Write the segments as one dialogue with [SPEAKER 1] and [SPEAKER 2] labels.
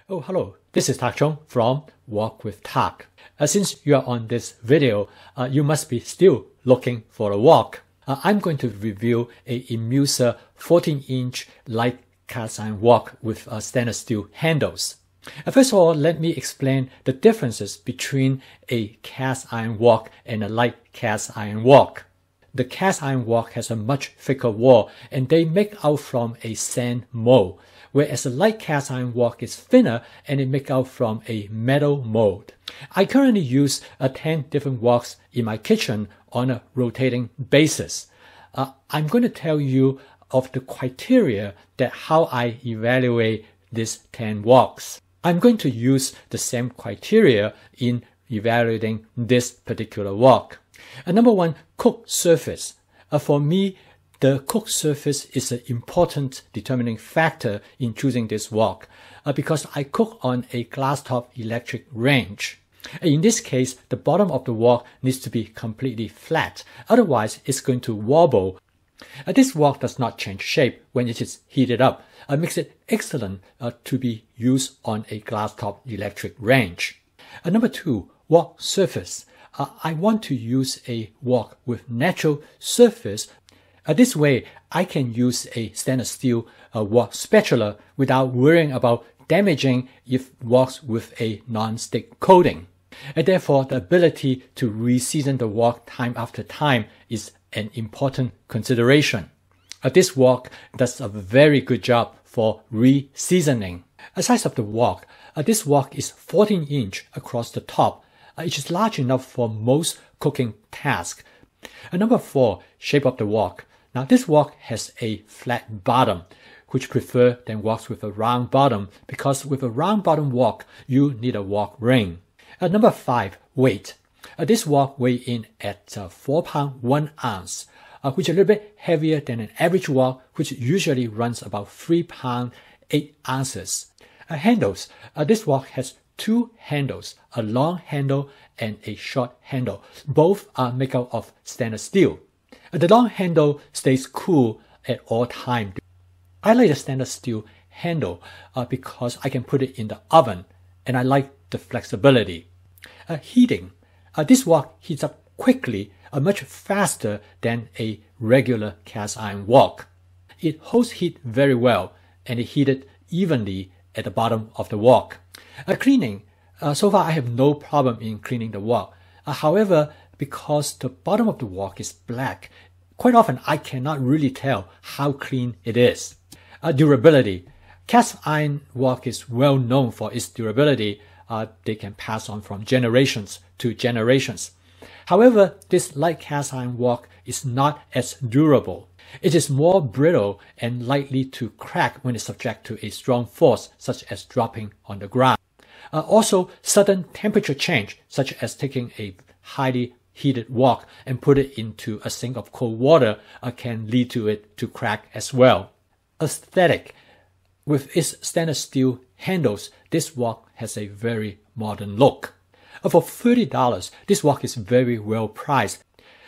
[SPEAKER 1] Oh, hello. This is Tak Chung from Walk with Tak. Since you are on this video, you must be still looking for a walk. I'm going to review a IMUSA 14-inch light cast iron walk with stainless steel handles. First of all, let me explain the differences between a cast iron walk and a light cast iron walk. The cast iron walk has a much thicker wall and they make out from a sand mold, whereas a light cast iron walk is thinner and it make out from a metal mold. I currently use 10 different walks in my kitchen on a rotating basis. I'm going to tell you of the criteria that how I evaluate these 10 walks. I'm going to use the same criteria in evaluating this particular walk. Number one, cook surface. For me, the cook surface is an important determining factor in choosing this walk because I cook on a glass top electric range. In this case, the bottom of the walk needs to be completely flat, otherwise it's going to wobble. This walk does not change shape when it is heated up. Makes it excellent to be used on a glass top electric range. Number two, walk surface. I want to use a walk with natural surface. This way, I can use a stainless steel walk spatula without worrying about damaging if it walks with a non-stick coating. And therefore, the ability to re-season the walk time after time is an important consideration. This walk does a very good job for re-seasoning. The size of the walk. This walk is 14-inch across the top. It is large enough for most cooking tasks. Number four, shape of the walk. Now this walk has a flat bottom, which prefer than walks with a round bottom because with a round bottom walk, you need a walk ring. Number five, weight. This walk weighs in at 4 pounds 1 ounce, which is a little bit heavier than an average walk, which usually runs about 3 pounds 8 ounces. Handles. This walk has two handles, a long handle and a short handle. Both are made out of stainless steel. The long handle stays cool at all times. I like the stainless steel handle because I can put it in the oven and I like the flexibility. Heating. This wok heats up quickly, much faster than a regular cast iron wok. It holds heat very well and it heated evenly at the bottom of the wok. Cleaning. So far I have no problem in cleaning the wok. However, because the bottom of the wok is black, quite often I cannot really tell how clean it is. Durability. Cast iron wok is well known for its durability. They can pass on from generations to generations. However, this light cast iron wok is not as durable. It is more brittle and likely to crack when it's subject to a strong force, such as dropping on the ground. Also, sudden temperature change, such as taking a highly heated wok and put it into a sink of cold water, can lead to it to crack as well. Aesthetic. With its stainless steel handles, this wok has a very modern look. For $30, this wok is very well priced.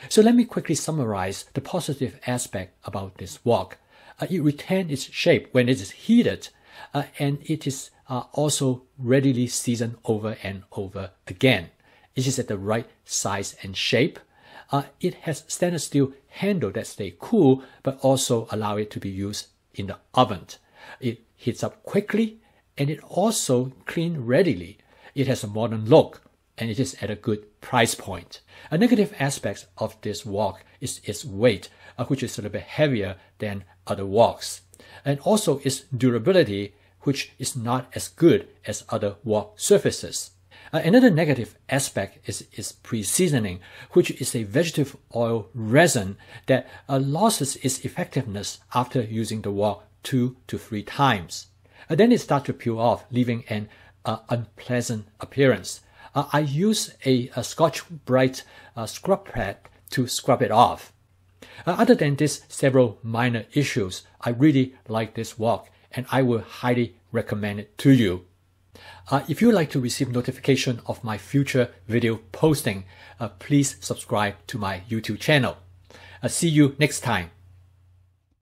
[SPEAKER 1] So let me quickly summarize the positive aspect about this wok. It retains its shape when it is heated, and it is also readily seasoned over and over again. It is at the right size and shape. It has stainless steel handle that stay cool, but also allow it to be used in the oven. It heats up quickly, and it also cleans readily. It has a modern look, and it is at a good price point. A negative aspect of this wok is its weight, which is a little bit heavier than other woks, and also its durability, which is not as good as other wok surfaces. Another negative aspect is its pre-seasoning, which is a vegetable oil resin that loses its effectiveness after using the wok 2 to 3 times. Then it starts to peel off, leaving an unpleasant appearance. I use a Scotch-Brite scrub pad to scrub it off. Other than these several minor issues, I really like this wok and I will highly recommend it to you. If you would like to receive notification of my future video posting, please subscribe to my YouTube channel. See you next time.